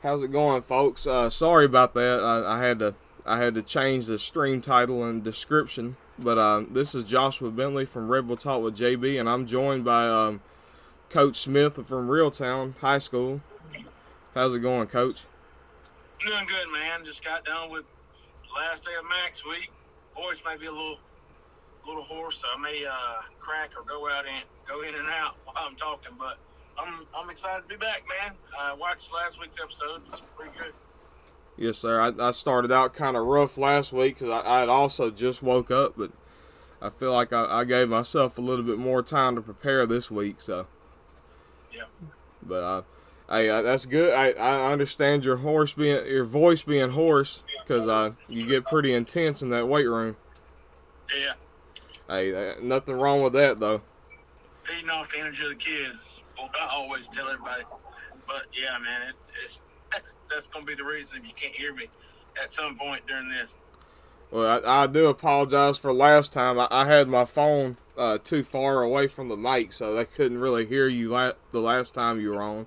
How's it going, folks? Sorry about that. I had to change the stream title and description. But this is Joshua Bentley from Red Bull Talk with JB, and I'm joined by Coach Smith from Reeltown High School. How's it going, Coach? Doing good, man. Just got done with last day of Max week. Voice may be a little hoarse. So I may crack or go in and out while I'm talking, but I'm excited to be back, man. I watched last week's episode. It's pretty good. Yes, sir. I started out kind of rough last week because I had also just woke up, but I feel like I gave myself a little bit more time to prepare this week. So, Yeah. but hey, that's good. I understand your voice being hoarse because you get pretty intense in that weight room. Yeah. Hey, nothing wrong with that though. Feeding off the energy of the kids. Well, I always tell everybody. But yeah, man, that's gonna be the reason if you can't hear me at some point during this. Well, I do apologize for last time. I had my phone too far away from the mic, so they couldn't really hear you the last time you were on.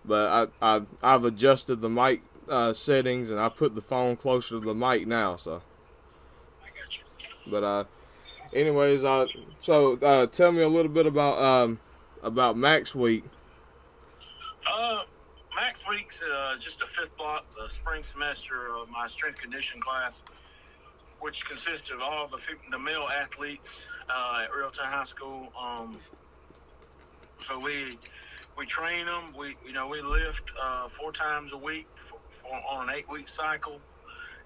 But I've adjusted the mic settings and I put the phone closer to the mic now. So. I got you. But anyways, so tell me a little bit about Max Week. Max week's just a fifth block, the spring semester of my strength conditioning class, which consists of all the male athletes at Reeltown High School. So we train them. We lift 4 times a week on an 8-week cycle,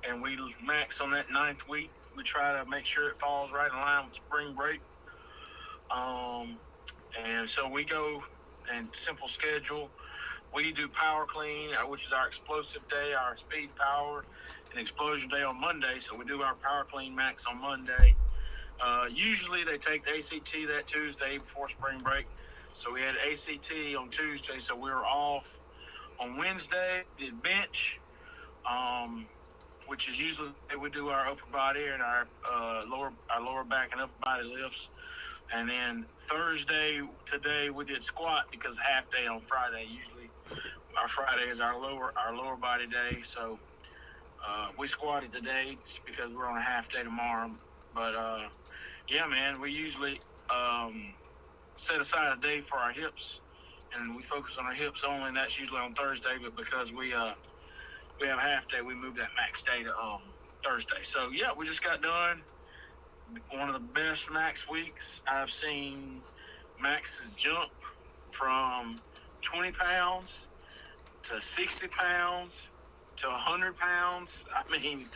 and we max on that 9th week. We try to make sure it falls right in line with spring break. And so we go and simple schedule. We do power clean, which is our explosive day, our speed power, and explosion day on Monday. So we do our power clean max on Monday. Usually they take the ACT that Tuesday before spring break. So we had ACT on Tuesday, so we were off on Wednesday. Did bench, which is usually we do our upper body and our lower back and upper body lifts. And then Thursday, today, we did squat because half day on Friday. Usually our Friday is our lower body day. So we squatted today just because we're on a half day tomorrow. But, yeah, man, we usually set aside a day for our hips. And we focus on our hips only, and that's usually on Thursday. But because we have a half day, we moved that max day to Thursday. So, yeah, we just got done. One of the best max weeks I've seen. Max's jump from 20 pounds to 60 pounds to 100 pounds. I mean,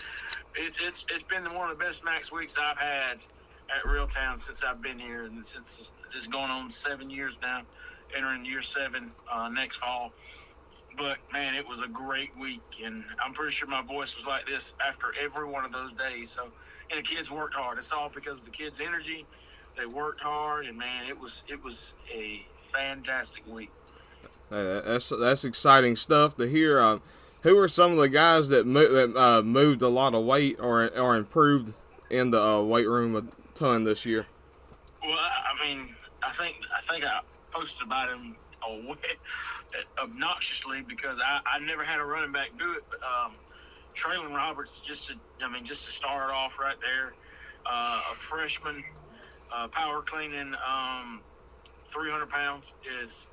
it's been one of the best max weeks I've had at Reeltown since I've been here, and since it's going on 7 years now, entering year 7 next fall. But, man, it was a great week, and I'm pretty sure my voice was like this after every one of those days. So, and the kids worked hard. It's all because of the kids' energy. They worked hard, and, man, it was a fantastic week. That's exciting stuff to hear. Who are some of the guys that moved a lot of weight or improved in the weight room a ton this year? Well, I mean, I think I posted about him obnoxiously because I never had a running back do it, but Traylon Roberts, just to start off right there, a freshman, power cleaning 300 pounds is,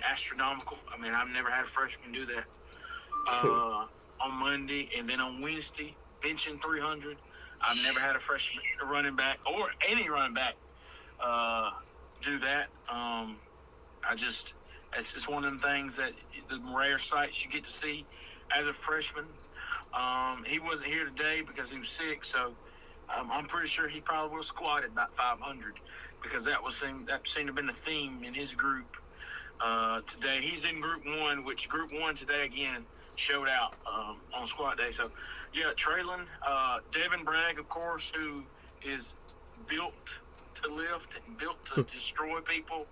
astronomical. I've never had a freshman do that on Monday, and then on Wednesday, benching 300. I've never had a freshman running back or any running back do that. It's just one of them things that the rare sights you get to see as a freshman. He wasn't here today because he was sick, so I'm pretty sure he probably would have squatted about 500 because that seemed to have been the theme in his group today. He's in Group 1, which Group 1 today, again, showed out on squat day. So, yeah, Traylon, Devin Bragg, of course, who is built to lift and built to destroy people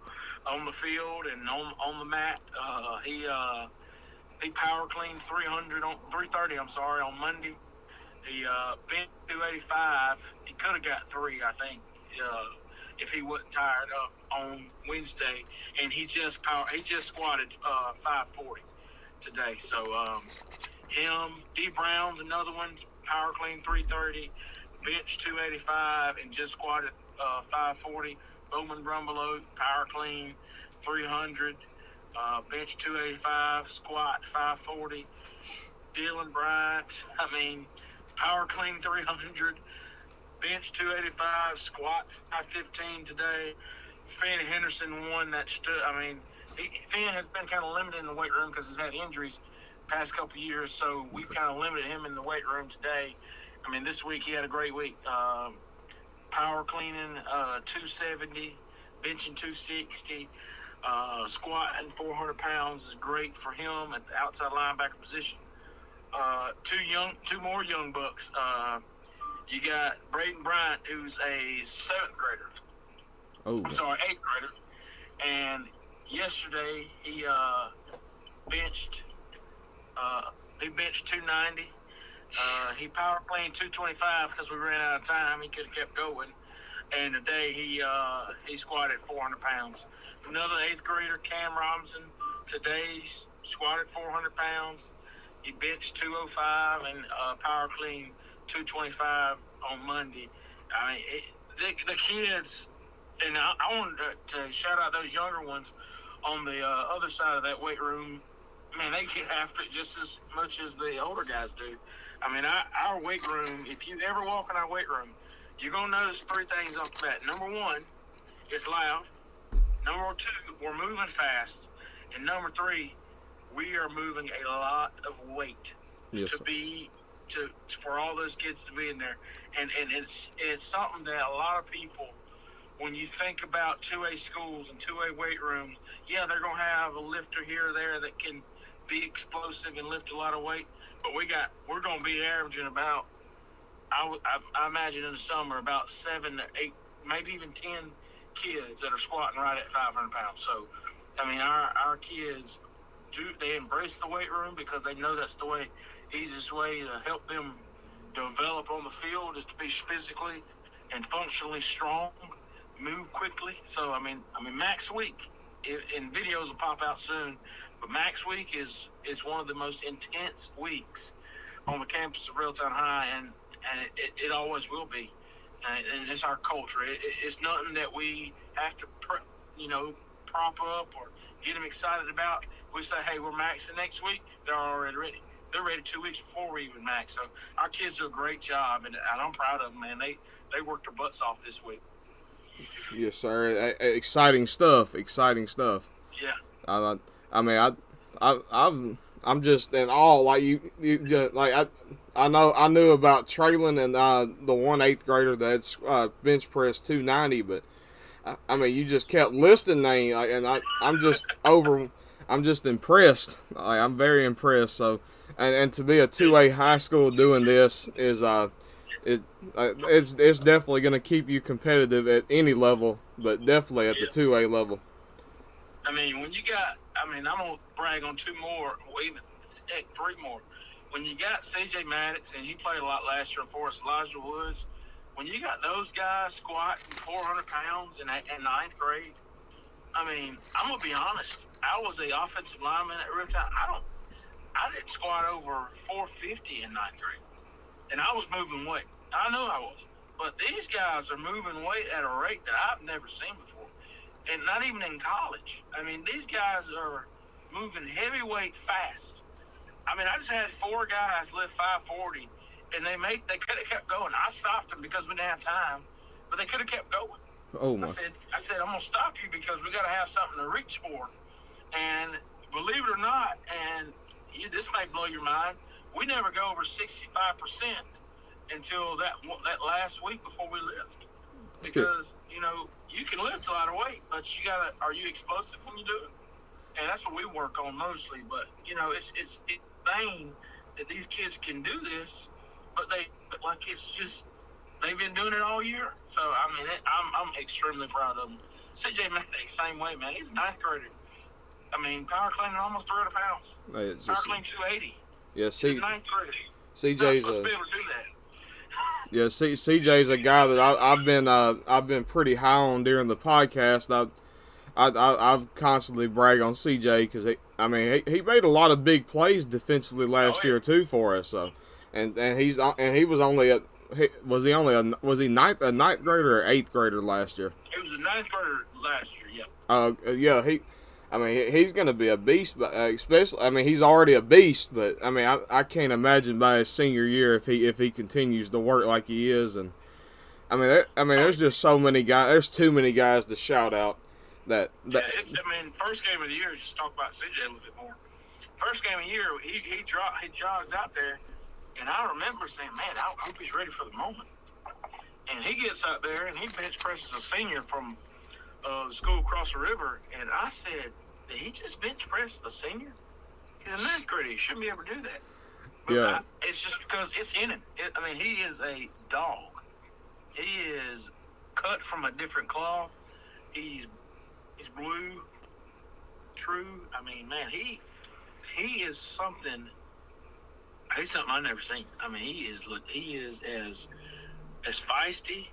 on the field and on the mat. He power cleaned 330 on Monday. He bent 285. He could have got 3, I think. if he wasn't tired up on Wednesday, and he just squatted 540 today. So him, D Brown's another one, power clean 330, bench 285, and just squatted 540. Bowman Brumbelow, power clean 300, bench 285, squat 540. Dylan Bryant, power clean 300, bench 285, squat 515 today. Finn Henderson won that Finn has been kind of limited in the weight room because he's had injuries past couple years, so we've kind of limited him in the weight room today. This week he had a great week. Power cleaning 270, benching 260, squatting 400 pounds is great for him at the outside linebacker position. Two more young bucks. You got Braden Bryant, who's a 7th grader. Eighth grader. And yesterday he benched 290. He power cleaned 225 because we ran out of time. He could have kept going. And today he squatted 400 pounds. Another 8th grader, Cam Robinson, today squatted 400 pounds. He benched 205 and power clean 225 on Monday. The kids, and I wanted to shout out those younger ones on the other side of that weight room. They get after it just as much as the older guys do. Our weight room, if you ever walk in our weight room, you're going to notice 3 things off the bat. Number 1, it's loud. Number 2, we're moving fast. And number 3, we are moving a lot of weight for all those kids to be in there. And it's something that a lot of people, when you think about 2A schools and 2A weight rooms, they're going to have a lifter here or there that can be explosive and lift a lot of weight. But we're going to be averaging about, I imagine in the summer, about 7 to 8, maybe even 10 kids that are squatting right at 500 pounds. So, our kids they embrace the weight room because they know that's the easiest way to help them develop on the field is to be physically and functionally strong, move quickly. So, Max Week, and videos will pop out soon, but Max Week is one of the most intense weeks on the campus of Reeltown High, and it always will be. And it's our culture. It's nothing that we have to, prop up or get them excited about. We say, hey, we're maxing next week. They're already ready. They're ready 2 weeks before we even max. So our kids do a great job, and I'm proud of them, man. They worked their butts off this week. Yes, sir. Exciting stuff. Yeah. I'm just in awe. Like you just like I knew about Traylon and the 1/8 grader that's bench press 290, but you just kept listing names, and I'm just impressed. I'm very impressed. So, and to be a 2A high school doing this is it's definitely going to keep you competitive at any level, but definitely at the 2A level. When you got, I'm going to brag on 2 more, or even 3 more. When you got C.J. Maddox, and he played a lot last year for us, Elijah Woods, when you got those guys squatting 400 pounds in 9th grade, I'm going to be honest. I was the offensive lineman at Reeltown. I didn't squat over 450 in 9th grade. And I was moving weight. I know I was. But these guys are moving weight at a rate that I've never seen before. And not even in college. These guys are moving heavyweight fast. I just had 4 guys lift 540, and they could have kept going. I stopped them because we didn't have time, but they could have kept going. Oh my! I said, I'm gonna stop you because we got to have something to reach for. And believe it or not, this may blow your mind, we never go over 65% until that last week before we lift, because you can lift a lot of weight, but are you explosive when you do it? And that's what we work on mostly. But it's insane that these kids can do this, but it's just they've been doing it all year. So I'm extremely proud of them. CJ Maddox, same way, man. He's a 9th grader. Power cleaning almost 300 pounds. Power clean 280. Yeah, He's 9th grader. CJ's supposed to be able to do that. Yeah, CJ's a guy that I've been pretty high on during the podcast. I've constantly brag on CJ because he made a lot of big plays defensively Oh last yeah, year too for us. So, and he was only was he a ninth grader or eighth grader last year? he was a ninth grader last year. Yeah. Yeah, he's going to be a beast, but especially, he's already a beast, but I can't imagine by his senior year if he continues to work like he is, and there's just so many guys. There's too many guys to shout out. That Yeah, first game of the year. Just talk about CJ a little bit more. First game of the year, he jogs out there, and I remember saying, "Man, I hope he's ready for the moment." And he gets out there and he bench presses a senior from the school across the river, and I said, "Did he just bench press a senior? He's a ninth grader. He shouldn't be able to do that." But Yeah. it's just because it's in him. He is a dog. He is cut from a different cloth. He's blue, true. He is something. He's something I've never seen. He is as feisty,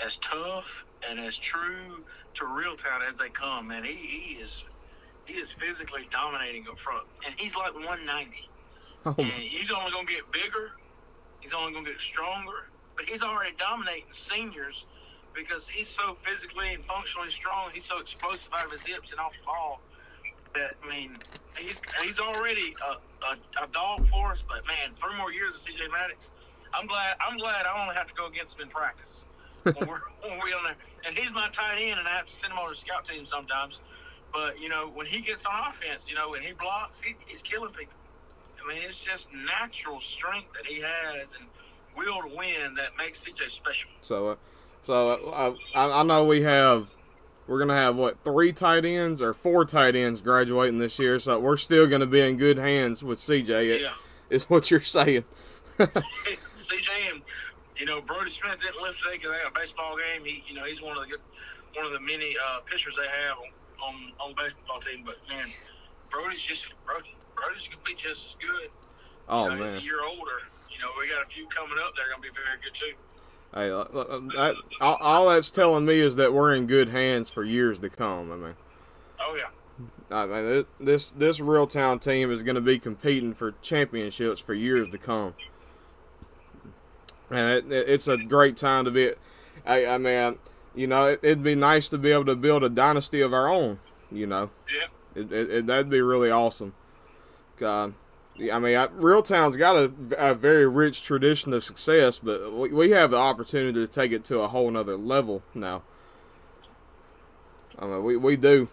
as tough, and as true to Reeltown as they come. Man, he is physically dominating up front, and he's like 190. Oh, And he's only gonna get bigger. He's only gonna get stronger. But he's already dominating seniors because he's so physically and functionally strong. He's so explosive out of his hips and off the ball that he's already a dog for us. But man, 3 more years of CJ Maddox. I'm glad I only have to go against him in practice when we're on there. And he's my tight end, and I have to send him on the scout team sometimes. But when he gets on offense, when he blocks, he's killing people. It's just natural strength that he has and will to win that makes CJ special. So I know we're gonna have what 3 tight ends or 4 tight ends graduating this year. So we're still gonna be in good hands with CJ. Yeah. Is what you're saying. CJ and Brody Smith didn't lift today because they had a baseball game. He's one of the many pitchers they have on the baseball team. But man, Brody's gonna be just as good. Oh He's man, a year older. We got a few coming up that are gonna be very good too. hey, all that's telling me is that we're in good hands for years to come. Oh yeah. This Reeltown team is going to be competing for championships for years to come, and it's a great time to be. It'd be nice to be able to build a dynasty of our own. Yeah. That'd be really awesome. Reeltown's got a very rich tradition of success, but we have the opportunity to take it to a whole nother level now. We do,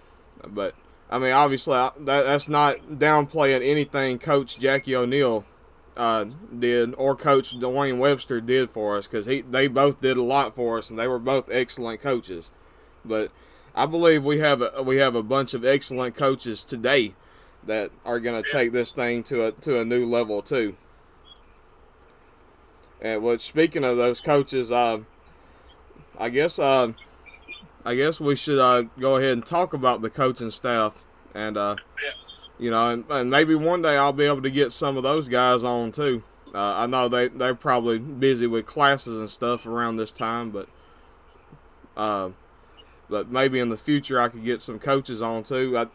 but obviously that's not downplaying anything Coach Jackie O'Neal did or Coach Dwayne Webster did for us, because they both did a lot for us, and they were both excellent coaches. But I believe we have a bunch of excellent coaches today that are going to take this thing to a new level too. And speaking of those coaches, I guess we should go ahead and talk about the coaching staff, and and maybe one day I'll be able to get some of those guys on too. I know they're probably busy with classes and stuff around this time, but maybe in the future I could get some coaches on too.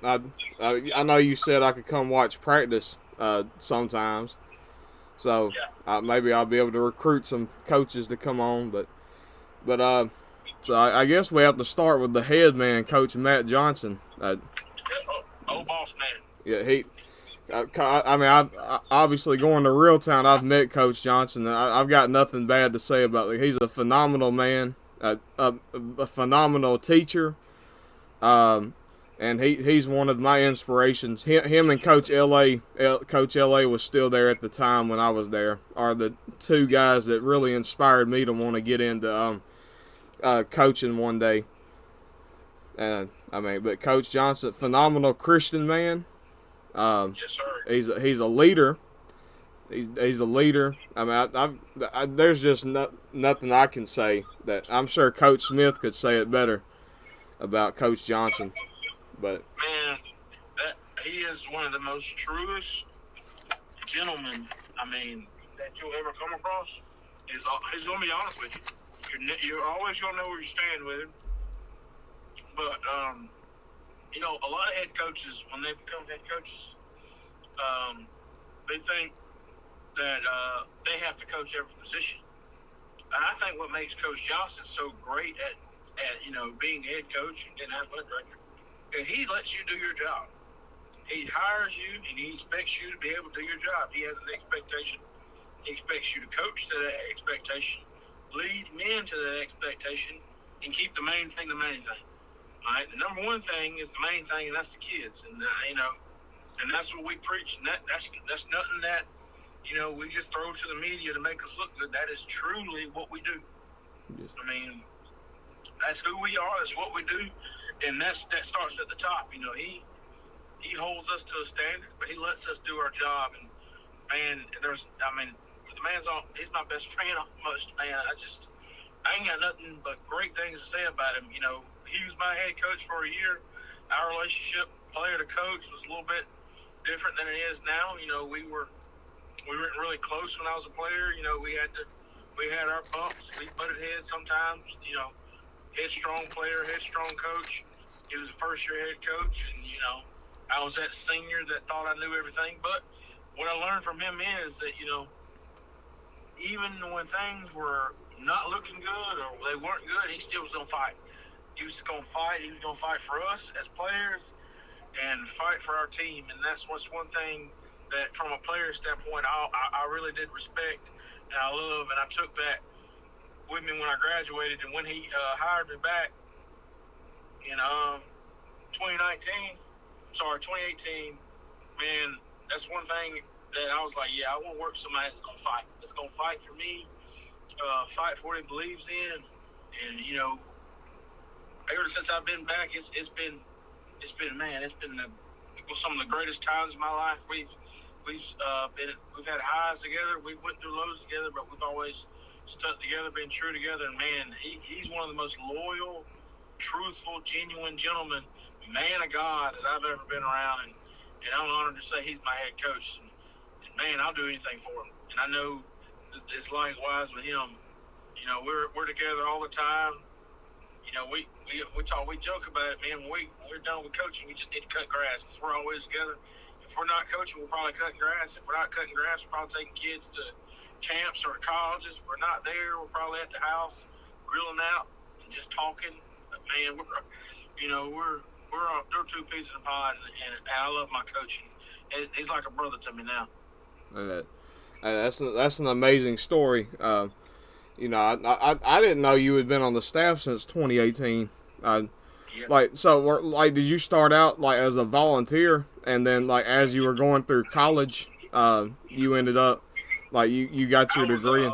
I know you said I could come watch practice sometimes, so maybe I'll be able to recruit some coaches to come on. But so I guess we have to start with the head man, Coach Matt Johnson. Old boss man. Yeah, I obviously going to Reeltown, I've met Coach Johnson. I've got nothing bad to say about it. He's a phenomenal man. A phenomenal teacher, and he's one of my inspirations. Him and Coach L.A. Coach L.A. was still there at the time when I was there, are the 2 guys that really inspired me to want to get into coaching one day. But Coach Johnson, phenomenal Christian man. Yes, sir. He's a leader. He's a leader. There's just nothing I can say that I'm sure Coach Smith could say it better about Coach Johnson. But man, he is one of the most truest gentlemen that you'll ever come across. He's going to be honest with you. You're always going to know where you stand with him. But, a lot of head coaches, when they become head coaches, they think that they have to coach every position. And I think what makes Coach Johnson so great at being head coach and getting athletic director is he lets you do your job. He hires you and he expects you to be able to do your job. He has an expectation. He expects you to coach to that expectation, lead men to that expectation, and keep the main thing the main thing. All right, the number one thing is the main thing, and that's the kids. And and that's what we preach. And that's nothing that we just throw to the media to make us look good. That is truly what we do. Yes. I mean, that's who we are. That's what we do, and that starts at the top. He holds us to a standard, but he lets us do our job. And man, the man's he's my best friend almost. Man, I ain't got nothing but great things to say about him. He was my head coach for a year. Our relationship, player to coach, was a little bit different than it is now. We weren't really close when I was a player. We had our bumps. We butted heads sometimes. Headstrong player, headstrong coach. He was a first-year head coach, and I was that senior that thought I knew everything. But what I learned from him is that even when things were not looking good or they weren't good, he still was gonna fight. He was going to fight. He was going to fight for us as players and fight for our team. And that's what's one thing that, from a player standpoint, I really did respect and I love. And I took that with me when I graduated. And when he hired me back in 2018, man, that's one thing that I was like, yeah, I want to work with somebody that's going to fight. That's going to fight for me, fight for what he believes in. And, ever since I've been back, it's been some of the greatest times of my life. We've had highs together. We went through lows together, but we've always stuck together, been true together. And man, he's one of the most loyal, truthful, genuine gentlemen, man of God that I've ever been around. And I'm honored to say he's my head coach. And man, I'll do anything for him. And I know it's likewise with him. We're together all the time. We joke about it, man. When we're done with coaching, we just need to cut grass because we're always together. If we're not coaching, we're probably cutting grass. If we're not cutting grass, we're probably taking kids to camps or to colleges. If we're not there, we're probably at the house grilling out and just talking. But man, they're two pieces of the pie, and I love my coaching. He's like a brother to me now. That's an amazing story. I didn't know you had been on the staff since 2018. Did you start out as a volunteer, and then as you were going through college, you ended up you got your degree?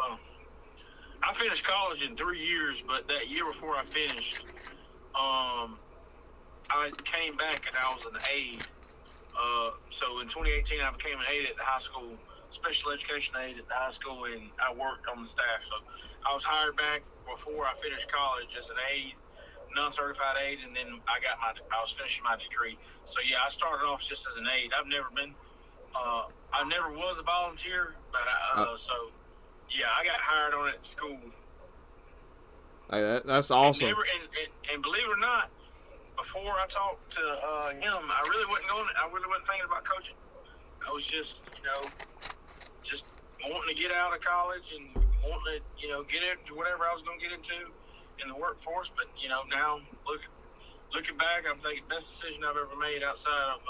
I finished college in 3 years, but that year before I finished, I came back and I was an aide. So in 2018, I became an aide at the high school, special education aide at the high school, and I worked on the staff. So I was hired back before I finished college as an aide, non-certified aide, and then I was finishing my degree. So yeah, I started off just as an aide. I never was a volunteer, but so yeah, I got hired on it at school. Hey, that's awesome. And believe it or not, before I talked to him, I really wasn't thinking about coaching. I was just wanting to get out of college and wanting to, get into whatever I was going to get into in the workforce. But, now looking back, I'm thinking best decision I've ever made outside of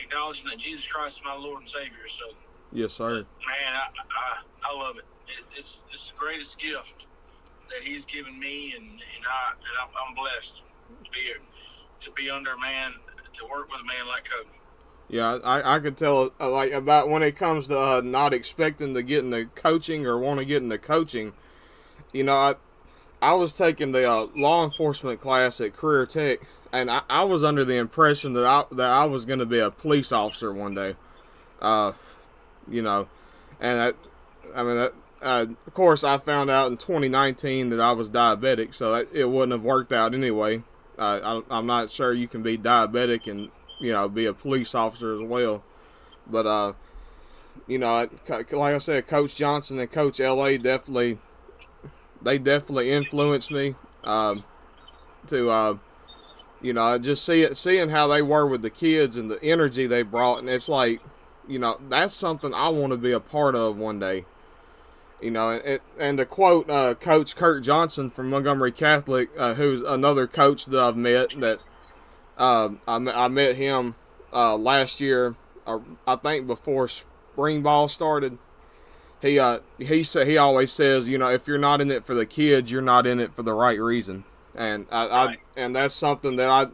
acknowledging that Jesus Christ is my Lord and Savior. So, yes, sir. Man, I love it. It's the greatest gift that He's given me, and I'm blessed to be under a man, to work with a man like Coach. Yeah, I could tell about when it comes to not expecting to get into coaching or want to get into coaching. I was taking the law enforcement class at Career Tech, and I was under the impression that I was going to be a police officer one day. Of course, I found out in 2019 that I was diabetic, so it wouldn't have worked out anyway. I'm not sure you can be diabetic and be a police officer as well. But you know, like I said, Coach Johnson and Coach LA definitely influenced me to you know, just seeing how they were with the kids and the energy they brought, and it's like, you know, that's something I want to be a part of one day. You know, and to quote Coach Kurt Johnson from Montgomery Catholic, who's another coach that I've met, that I met him last year, I think before spring ball started. He always says, you know, if you're not in it for the kids, you're not in it for the right reason, and Right. and that's something that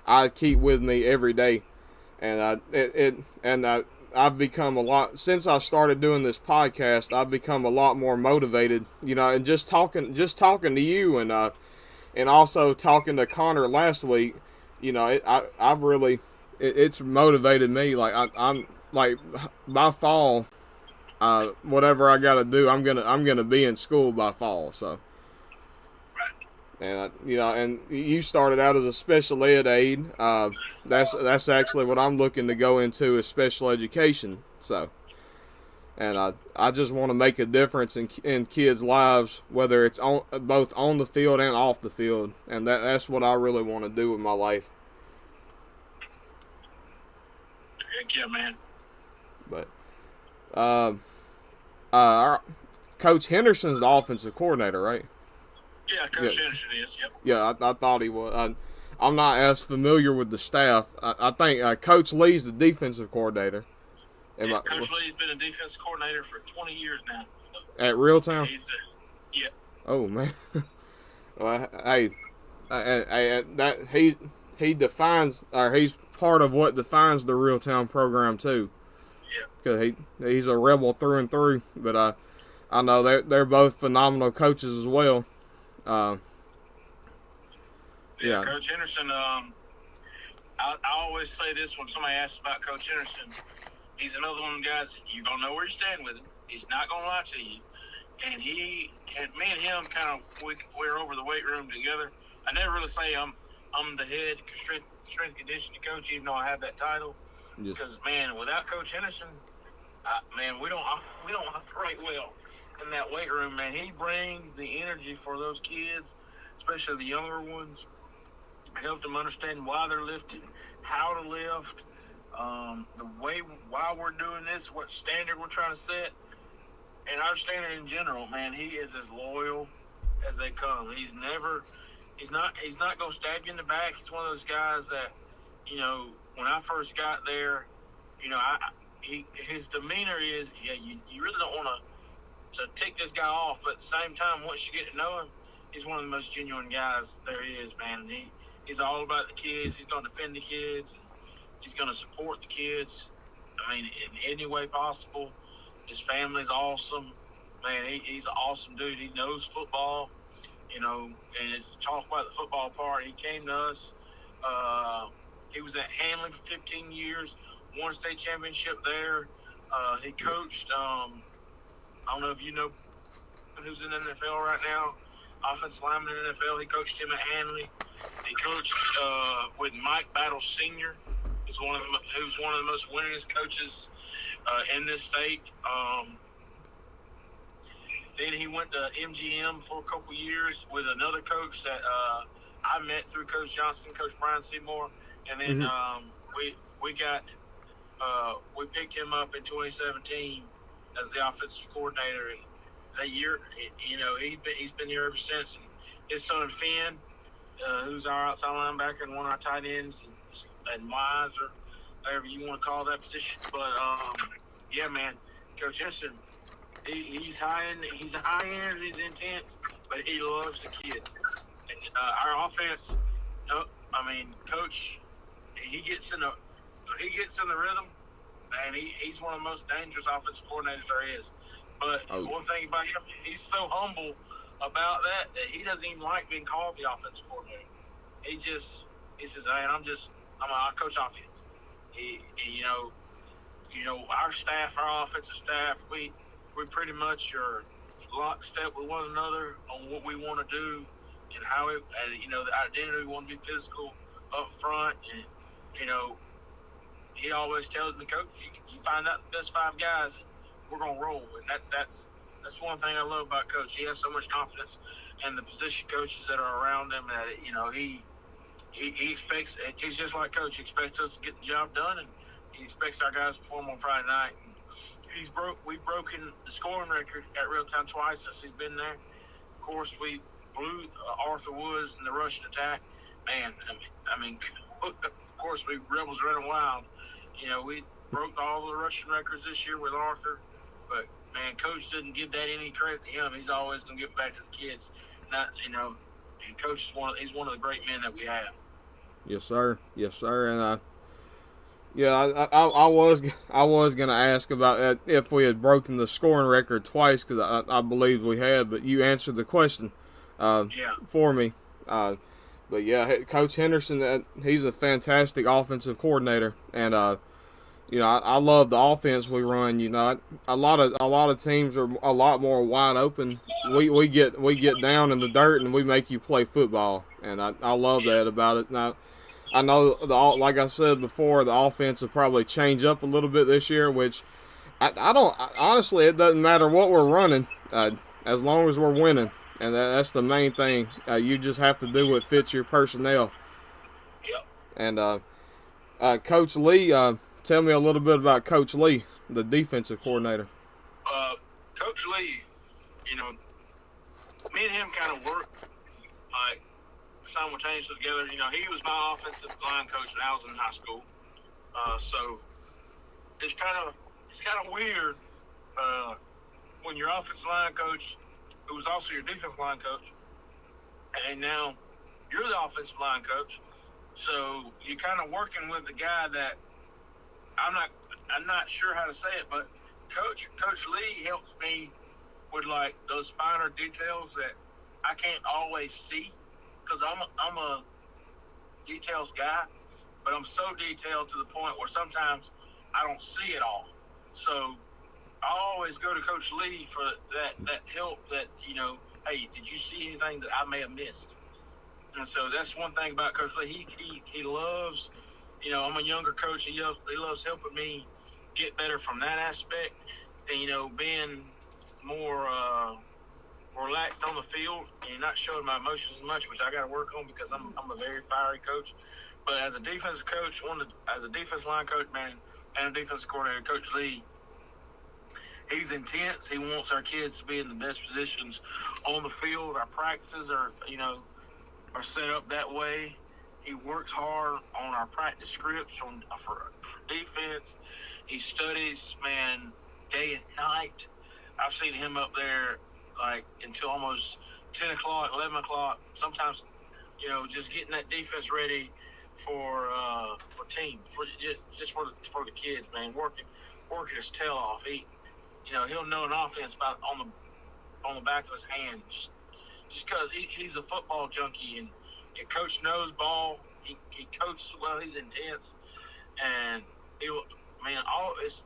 I keep with me every day, and I've become a lot since I started doing this podcast. I've become a lot more motivated, you know, and just talking to you, and also talking to Connor last week, you know, I've really it's motivated me. Like I'm like by fall, whatever I got to do, I'm gonna be in school by fall. So, Right. and you know, and you started out as a special ed aide. That's actually what I'm looking to go into, is special education. So, and I just want to make a difference in kids' lives, whether it's both on the field and off the field, and that's what I really want to do with my life. Heck yeah, man. But our Coach Henderson's the offensive coordinator, right? Yeah, Coach Anderson is. Yep. Yeah, I thought he was. I'm not as familiar with the staff. I think Coach Lee's the defensive coordinator. Yeah, Coach Lee's been a defense coordinator for 20 years now. So at Reeltown? Yeah. Oh, man. Well, hey, that he defines, or he's part of what defines the Reeltown program too. Yeah. Because he's a rebel through and through. But I know they're both phenomenal coaches as well. Yeah, Coach Henderson. I always say this when somebody asks about Coach Henderson. He's another one of the guys, you're going to know where you stand with him. He's not going to lie to you. And me and him kind of, we're over the weight room together. I never really say I'm the head strength conditioning coach, even though I have that title. Yes. Because, man, without Coach Henderson, man, we don't operate well in that weight room, man. He brings the energy for those kids, especially the younger ones. Help them understand why they're lifting, how to lift, the way why we're doing this, what standard we're trying to set, and our standard in general. Man, he is as loyal as they come. He's not gonna stab you in the back. He's one of those guys that, you know, when I first got there, you know, his demeanor is, yeah, you really don't want to tick this guy off, but at the same time, once you get to know him, he's one of the most genuine guys there is, man. And he's all about the kids. He's going to defend the kids. He's going to support the kids. I mean, in any way possible. His family's awesome. Man, he's an awesome dude. He knows football, you know, and to talk about the football part, he came to us. He was at Hanley for 15 years, won a state championship there. He coached, I don't know if you know who's in the NFL right now, offensive lineman in the NFL. He coached him at Hanley. He coached with Mike Battle Sr., who's one of the most winningest coaches in this state. Then he went to MGM for a couple years with another coach that I met through Coach Johnson, Coach Brian Seymour, and then we picked him up in 2017 as the offensive coordinator. And that year, you know, he's been here ever since. And his son Finn, who's our outside linebacker and one of our tight ends, and Wise, or whatever you want to call that position. But yeah, man, Coach Henderson, he's high energy, he's intense, but he loves the kids. And our offense, I mean, Coach, he gets in the rhythm, and he's one of the most dangerous offensive coordinators there is. But one thing about him, he's so humble about that he doesn't even like being called the offensive coordinator. He says, man, I coach offense. You know, our staff, our offensive staff, we pretty much are lockstep with one another on what we want to do and how it, and, you know, the identity, we want to be physical up front, and, you know, he always tells me, Coach, you find out the best 5 guys, we're gonna roll. And that's one thing I love about Coach. He has so much confidence in the position coaches that are around him that he expects. He's just like Coach. He expects us to get the job done, and he expects our guys to perform on Friday night. And we've broken the scoring record at Reeltown twice since he's been there. Of course, we blew Arthur Woods in the rushing attack. Man, I mean, of course, we Rebels running wild. We broke all the rushing records this year with Arthur, but man, Coach didn't give that any credit to him. He's always gonna give it back to the kids. And Coach is he's one of the great men that we have. Yes, sir. Yes, sir. And I was gonna ask about that if we had broken the scoring record twice, because I believe we had, but you answered the question for me. But yeah, Coach Henderson, he's a fantastic offensive coordinator, and I love the offense we run. A lot of teams are a lot more wide open. We get down in the dirt and we make you play football, and I love that about it. Now, I know like I said before, the offense will probably change up a little bit this year, which I don't honestly. It doesn't matter what we're running, as long as we're winning, and that's the main thing. You just have to do what fits your personnel. Yep. And Coach Lee, tell me a little bit about Coach Lee, the defensive coordinator. Coach Lee, me and him kind of work like simultaneously together. He was my offensive line coach when I was in high school. So it's kind of weird when your offensive line coach, who was also your defensive line coach, and now you're the offensive line coach. So you're kind of working with the guy that I'm not sure how to say it, but Coach Lee helps me with like those finer details that I can't always see, because I'm a details guy, but I'm so detailed to the point where sometimes I don't see it all. So I always go to Coach Lee for that help. That hey, did you see anything that I may have missed? And so that's one thing about Coach Lee. He loves. I'm a younger coach. He loves helping me get better from that aspect, and being more relaxed on the field and not showing my emotions as much, which I got to work on because I'm a very fiery coach. But as a defensive coach, as a defensive line coach, man, and a defensive coordinator, Coach Lee, he's intense. He wants our kids to be in the best positions on the field. Our practices are set up that way. He works hard on our practice scripts for defense. He studies, man, day and night. I've seen him up there like until almost 10 o'clock, 11 o'clock. Sometimes, just getting that defense ready for team, for the kids, man. Working his tail off. He'll know an offense on the back of his hand, just because he's a football junkie, and your coach knows ball. He coaches well. He's intense, and it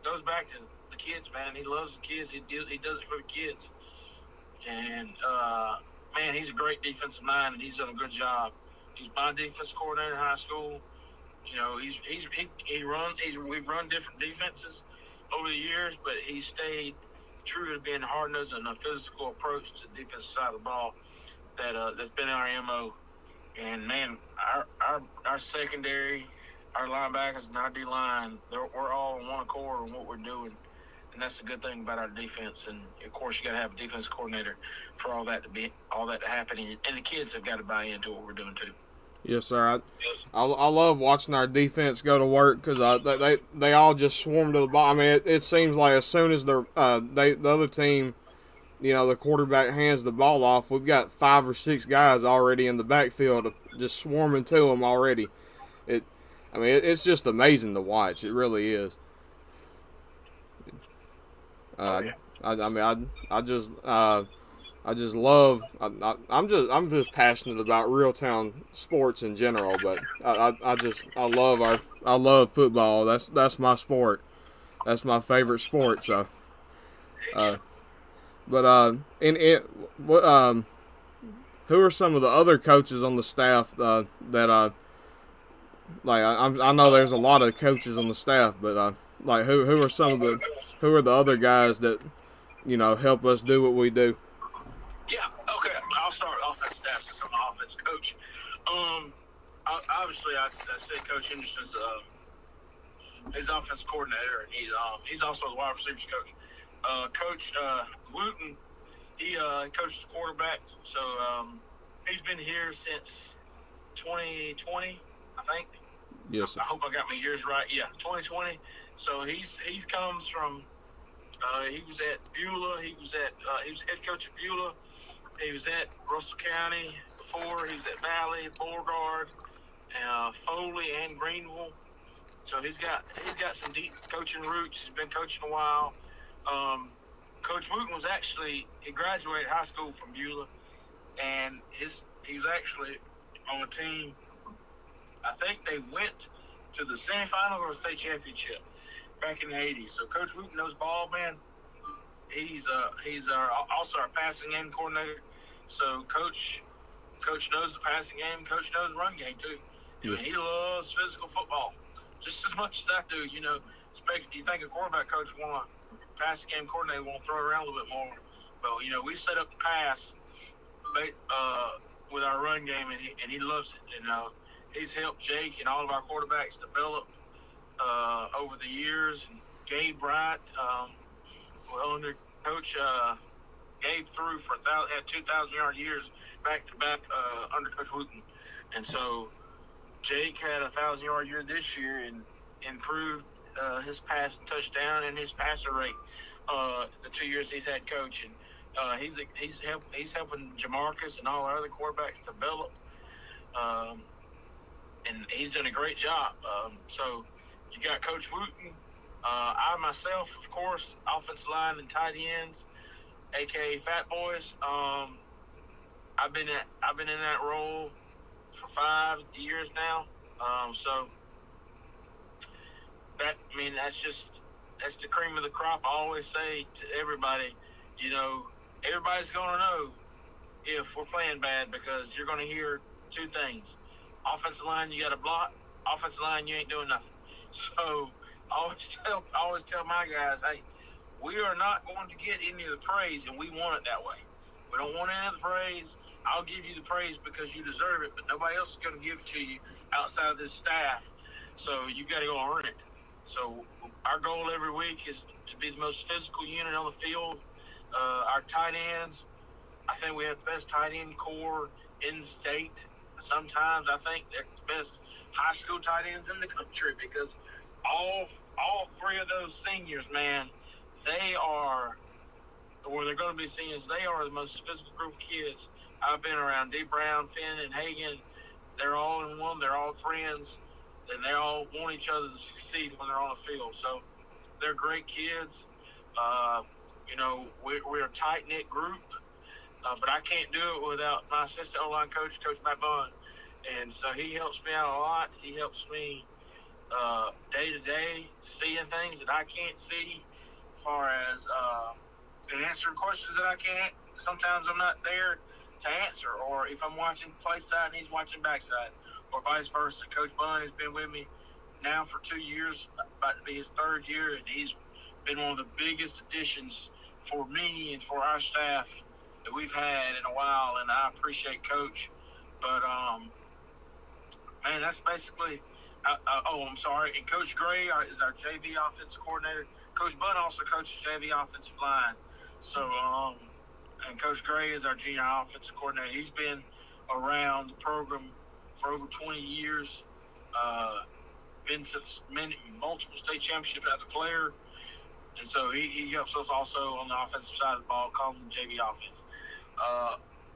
goes back to the kids, man. He loves the kids. He does it for the kids, and man, he's a great defensive mind, and he's done a good job. He's my defense coordinator in high school. We've run different defenses over the years, but he stayed true to being hard-nosed and a physical approach to the defensive side of the ball that's been our MO. And, man, our secondary, our linebackers, and our D-line, we're all in one accord on what we're doing. And that's the good thing about our defense. And, of course, you got to have a defense coordinator for all that to happen. And the kids have got to buy into what we're doing, too. Yes, sir. I love watching our defense go to work because they all just swarm to the ball. I mean, it seems like as soon as the other team, the quarterback hands the ball off, we've got 5 or 6 guys already in the backfield just swarming to them already. It's just amazing to watch. It really is. I just love. I'm just passionate about Reeltown sports in general, but I love football. That's my sport. That's my favorite sport. So, who are some of the other coaches on the staff that Like I know there's a lot of coaches on the staff, but like who are some of the who are the other guys that help us do what we do? Yeah, okay. I'll start offense staff since I'm an offense coach. Um, Obviously, I said Coach Henderson's his offense coordinator, and he's also the wide receivers coach. Coach Wooten, he coached the quarterback, so he's been here since 2020, I think. Yes, sir. I hope I got my years right. Yeah, 2020. So he comes from. He was at Beulah. He was head coach at Beulah. He was at Russell County before. He was at Valley, Beauregard, Foley, and Greenville. So he's got some deep coaching roots. He's been coaching a while. Coach Wooten he graduated high school from Beulah, and he was actually on a team. I think they went to the semifinals or state championship back in the '80s. So Coach Wooten knows ball, man. He's also our passing game coordinator. So Coach knows the passing game. Coach knows the run game too. Yes. He loves physical football just as much as I do. You think a quarterback coach want a passing game coordinator want to throw it around a little bit more, but we set up the pass with our run game, and he loves it. And he's helped Jake and all of our quarterbacks develop over the years. And Gabe Bright, under Coach Gabe threw had 2,000-yard years back to back under Coach Wooten, and so Jake had a 1,000-yard year this year and improved his pass touchdown and his passer rate the 2 years he's had coaching. He's helping Jamarcus and all our other quarterbacks develop, and he's done a great job. So you got Coach Wooten. I myself, of course, offensive line and tight ends, aka Fat Boys. I've been in that role for 5 years now. So that's the cream of the crop. I always say to everybody, everybody's gonna know if we're playing bad because you're gonna hear two things: offensive line, you got to block; offensive line, you ain't doing nothing. So I always tell my guys, hey, we are not going to get any of the praise, and we want it that way. We don't want any of the praise. I'll give you the praise because you deserve it, but nobody else is going to give it to you outside of this staff. So you got to go earn it. So our goal every week is to be the most physical unit on the field. Our tight ends, I think we have the best tight end core in the state. Sometimes I think they're the best high school tight ends in the country because all three of those seniors, man, they're going to be seniors. They are the most physical group of kids I've been around. D. Brown, Finn, and Hagan, they're all in one. They're all friends, and they all want each other to succeed when they're on the field. So they're great kids. We're a tight-knit group, but I can't do it without my assistant O-line coach, Coach Matt Bunn. And so he helps me out a lot. He helps me day-to-day seeing things that I can't see as far as and answering questions that I can't. Sometimes I'm not there to answer, or if I'm watching play side and he's watching backside, or vice versa. Coach Bunn has been with me now for 2 years, about to be his third year, and he's been one of the biggest additions for me and for our staff that we've had in a while, and I appreciate Coach. But, man, that's basically I'm sorry. And Coach Gray is our JV offensive coordinator. Coach Bunn also coaches JV offensive line. So, and Coach Gray is our junior offensive coordinator. He's been around the program for over 20 years. Been to multiple state championships as a player. And so he helps us also on the offensive side of the ball, calling the JV offense.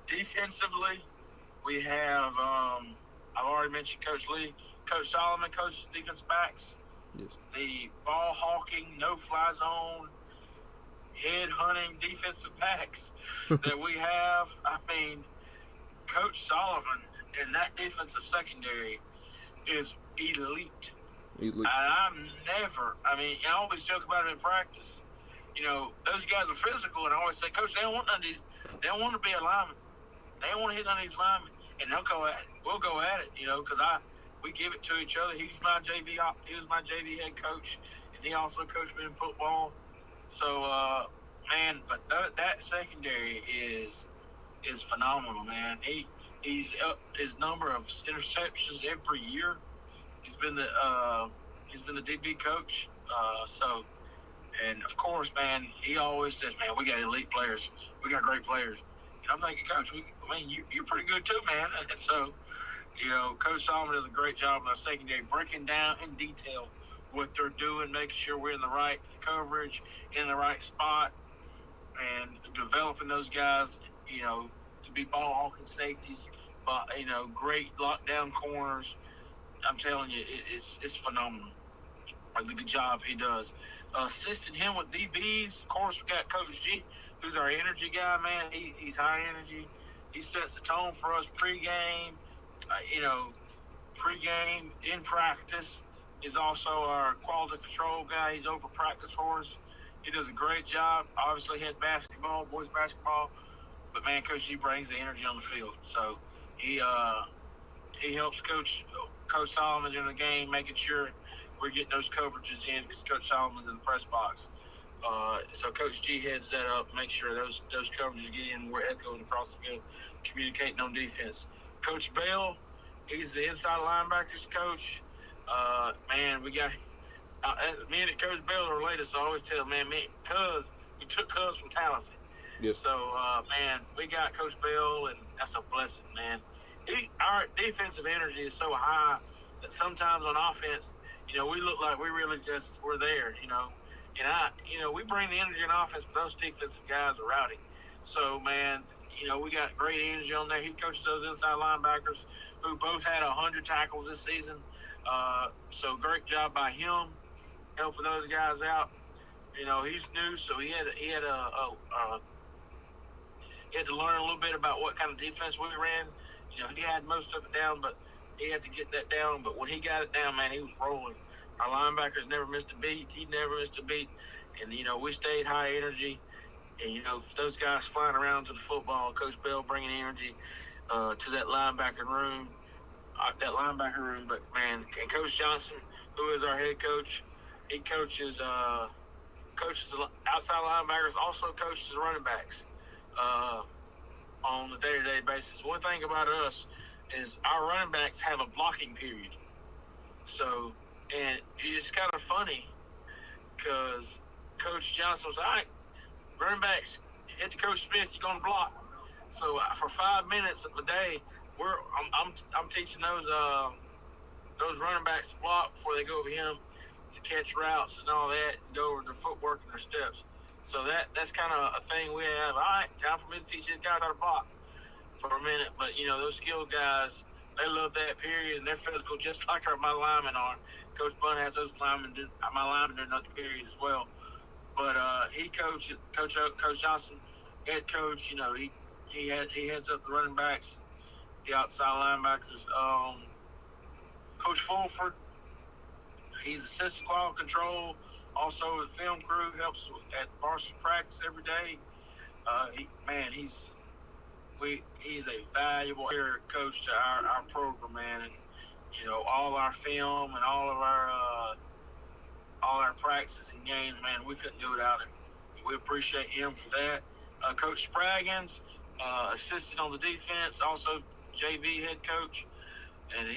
Defensively, we have, I've already mentioned Coach Lee. Coach Solomon coaches defensive backs. Yes. The ball hawking, no-fly zone, head-hunting defensive backs that we have. I mean, Coach Solomon in that defensive secondary is elite. And I always joke about him in practice. Those guys are physical, and I always say, Coach, they don't want none of these. They don't want to be a lineman. They don't want to hit none of these linemen. And they'll go at it. We'll go at it, because we give it to each other. He was my JV head coach, and he also coached me in football. So, man, but that secondary is phenomenal, man. He's up his number of interceptions every year. He's been the DB coach. So, and of course, man, he always says, man, we got elite players. We got great players. And I'm thinking, Coach, you're pretty good too, man. And so, Coach Solomon does a great job in our secondary, breaking down in detail what they're doing, making sure we're in the right coverage, in the right spot, and developing those guys, to be ball hawking safeties, but, great lockdown corners. I'm telling you, it's phenomenal. The good job he does. Assisting him with DBs, of course, we got Coach G, who's our energy guy, man. He's high energy. He sets the tone for us pregame. Pregame, in practice, is also our quality control guy. He's over practice for us. He does a great job. Obviously, he had basketball, boys basketball, but man, Coach G brings the energy on the field. So he helps Coach Solomon in the game, making sure we're getting those coverages in because Coach Solomon's in the press box. So Coach G heads that up, make sure those coverages get in. We're echoing across the field, communicating on defense. Coach Bell, he's the inside linebackers coach. Man, we got me and Coach Bell are related, so I always tell man, we took Cuz from Tallahassee. Yes. So, man, we got Coach Bell, and that's a blessing, man. Our defensive energy is so high that sometimes on offense, we look like we're there, And we bring the energy in offense, but those defensive guys are rowdy. So, man, we got great energy on there. He coaches those inside linebackers who both had 100 tackles this season. So great job by him helping those guys out. He's new, so he had to learn a little bit about what kind of defense we ran. He had most of it down, but he had to get that down. But when he got it down, man, he was rolling. Our linebackers never missed a beat. He never missed a beat. And, we stayed high energy. And, those guys flying around to the football, Coach Bell bringing energy to that linebacker room. But, man, and Coach Johnson, who is our head coach, he coaches the outside linebackers, also coaches the running backs on a day-to-day basis. One thing about us is our running backs have a blocking period. So, and it's kind of funny because Coach Johnson was, all right, running backs, head to Coach Smith, you're going to block. So for 5 minutes of the day, I'm teaching those running backs to block before they go over him to catch routes and all that, and go over their footwork and their steps. So that's kind of a thing we have. All right, time for me to teach these guys how to block for a minute. But those skilled guys, they love that period, and they're physical just like my linemen are. Coach Bunn has those linemen my linemen during that period as well. But he coaches Coach Johnson, head coach. He heads up the running backs, the outside linebackers. Coach Fulford, he's assistant quality control. Also, the film crew helps at varsity practice every day. He's a valuable coach to our program, man. And all our film and all our practices and games, man, we couldn't do without him. We appreciate him for that. Coach Spraggins, assistant on the defense, also JV head coach, and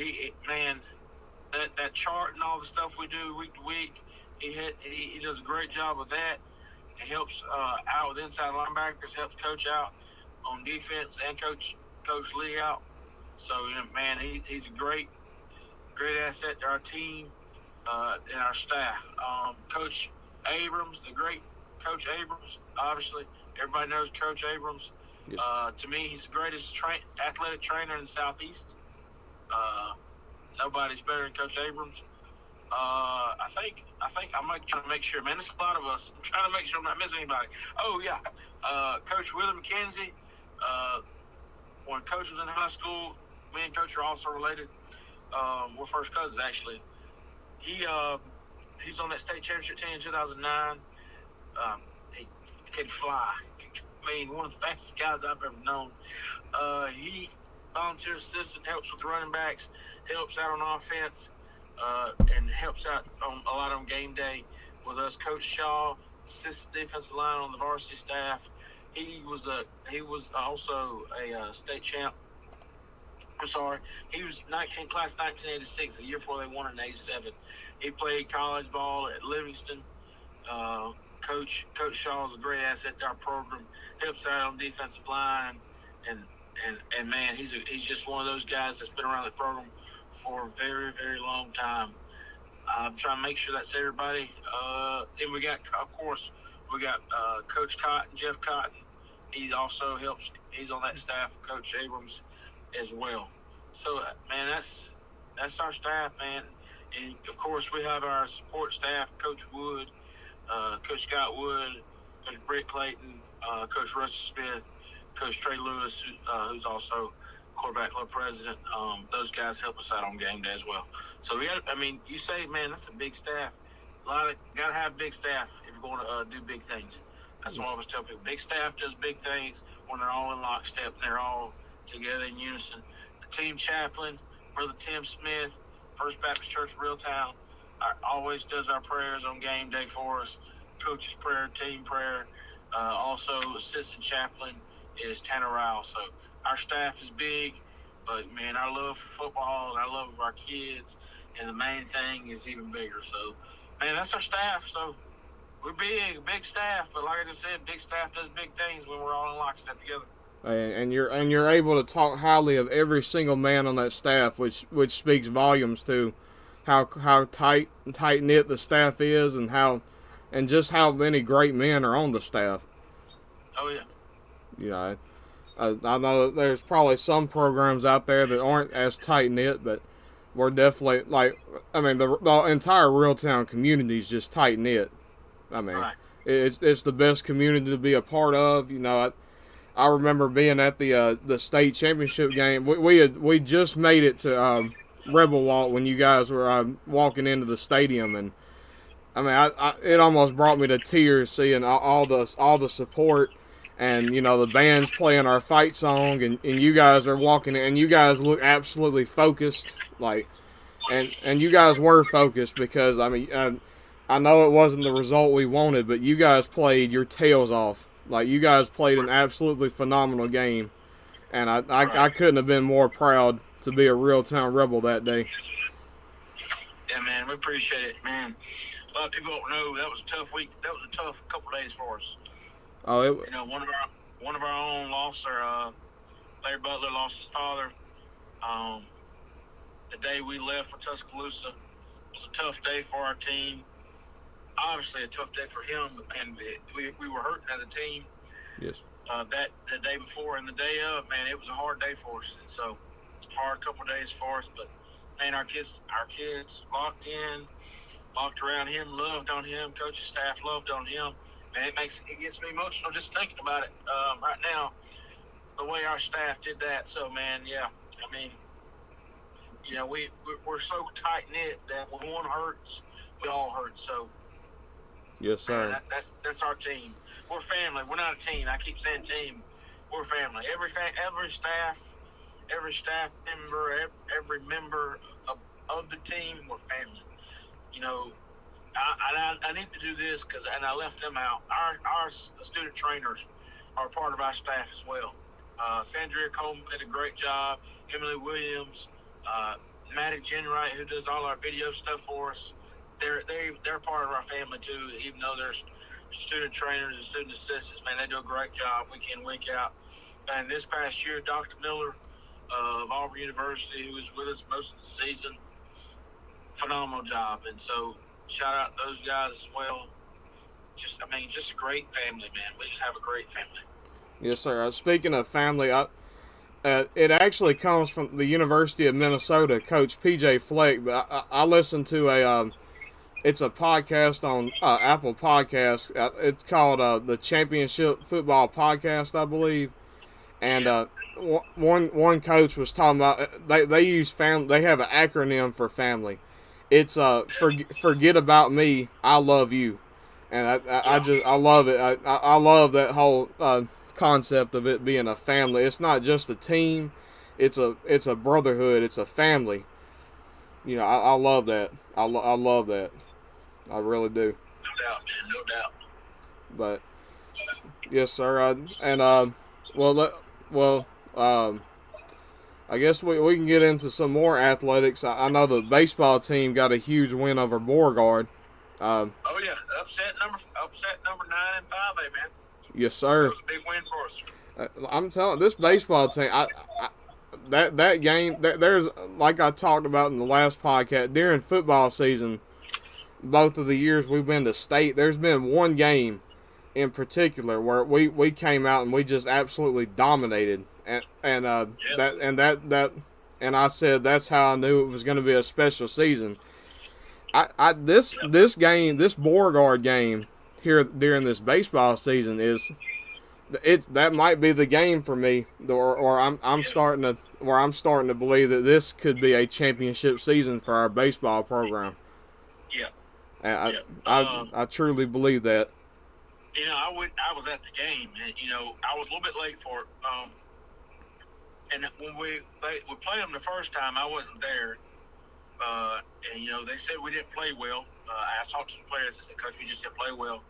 that chart and all the stuff we do week to week, he does a great job with that. It helps out with inside linebackers, helps coach out on defense and coach Lee out. So man, he's a great asset to our team and our staff. Coach Abrams, the great Coach Abrams, obviously everybody knows Coach Abrams. Yes. To me, he's the greatest athletic trainer in the Southeast. Nobody's better than Coach Abrams. I think I'm trying to make sure, man. There's a lot of us. I'm trying to make sure I'm not missing anybody. Oh yeah, Coach Willie McKenzie. When Coach was in high school, me and Coach are also related. We're first cousins actually. He's on that state championship team in 2009. He can fly. One of the fastest guys I've ever known. He volunteer assistant, helps with the running backs, helps out on offense and helps out on a lot on game day with us. Coach Shaw, assistant defensive line on the varsity staff. He was also a state champ. I'm sorry. He was class 1986, the year before they won in '87. He played college ball at Livingston. Coach Shaw is a great asset to our program. Helps out on defensive line, and man, he's just one of those guys that's been around the program for a very, very long time. I'm trying to make sure that's everybody. Then we got, of course, Coach Cotton, Jeff Cotton. He also helps. He's on that staff. Coach Abrams as well. So, man, that's our staff, man. And of course, we have our support staff: Coach Wood, Coach Scott Wood, Coach Britt Clayton, Coach Russell Smith, Coach Trey Lewis, who's also quarterback club president. Those guys help us out on game day as well. So you say, man, that's a big staff. Gotta have big staff if you're going to do big things. That's what I always tell people. Big staff does big things when they're all in lockstep and they're all together in unison. The team chaplain, Brother Tim Smith, First Baptist Church, Reeltown, always does our prayers on game day for us. Coach's prayer, team prayer. Also, assistant chaplain is Tanner Ryle. So our staff is big, but man, our love for football and our love of our kids, and the main thing is even bigger. So, man, that's our staff. So we're big staff, but like I just said, big staff does big things when we're all in lockstep together. And you're able to talk highly of every single man on that staff, which speaks volumes to how tight knit the staff is, and just how many great men are on the staff. Oh yeah. You know, I know that there's probably some programs out there that aren't as tight knit, but we're definitely the entire Reeltown community is just tight knit. I mean, right. It's the best community to be a part of. You know, I remember being at the state championship game. We just made it to Rebel Walk when you guys were walking into the stadium, and I mean, it almost brought me to tears seeing all the support, and you know, the band's playing our fight song, and you guys are walking, and you guys look absolutely focused, and you guys were focused because I mean, I know it wasn't the result we wanted, but you guys played your tails off. Like, you guys played an absolutely phenomenal game, and I couldn't have been more proud to be a Reeltown Rebel that day. Yeah, man, we appreciate it, man. A lot of people don't know that was a tough week. That was a tough couple of days for us. Oh, you know, one of our own lost Larry Butler lost his father. The day we left for Tuscaloosa was a tough day for our team. Obviously, a tough day for him, and we were hurting as a team. Yes. That the day before and the day of, man, it was a hard day for us. And so it's a hard couple of days for us. But man, our kids locked around him, loved on him. Coach's staff loved on him. Man, it gets me emotional just thinking about it right now. The way our staff did that. So man, yeah, I mean, you know, we're so tight knit that when one hurts, we all hurt. So. Yes, sir. Man, that's our team. We're family. We're not a team. I keep saying team. We're family. Every staff member, every member of the team, we're family. You know, I need to do this and I left them out. Our student trainers are part of our staff as well. Sandria Coleman did a great job. Emily Williams, Maddie Jenwright, who does all our video stuff for us. They're part of our family too, even though they're student trainers and student assistants. Man, they do a great job week in, week out. And this past year, Dr. Miller of Auburn University, who was with us most of the season, phenomenal job. And so shout out to those guys as well. Just a great family, man. We just have a great family. Yes, sir. Speaking of family, it actually comes from the University of Minnesota, Coach PJ Fleck. But I listened to it's a podcast on Apple Podcasts. It's called the Championship Football Podcast, I believe. And one coach was talking about they use family. They have an acronym for family. It's forget about me, I love you. And I love it. I love that whole concept of it being a family. It's not just a team. It's a brotherhood. It's a family. You know, I love that. I love that. I really do. No doubt, man. No doubt. But yes, sir. Well, well, um, I guess we can get into some more athletics. I know the baseball team got a huge win over Beauregard. Um, Oh yeah, upset number 9 and 5, man. yes, That sir. was a big win for us. I'm telling this baseball team. That game. There's like I talked about in the last podcast during football season. Both of the years we've been to state, there's been one game in particular where we came out and we just absolutely dominated, Yep. and I said that's how I knew it was going to be a special season. Yep. This Beauregard game here during this baseball season is that might be the game for me, or I'm Yep. starting to where I'm starting to believe that this could be a championship season for our baseball program. Yep. I Yep. I truly believe that. I was at the game, and I was a little bit late for it. And when we played them the first time, I wasn't there. And they said we didn't play well. I talked to the players. I said, Coach, we just didn't play well.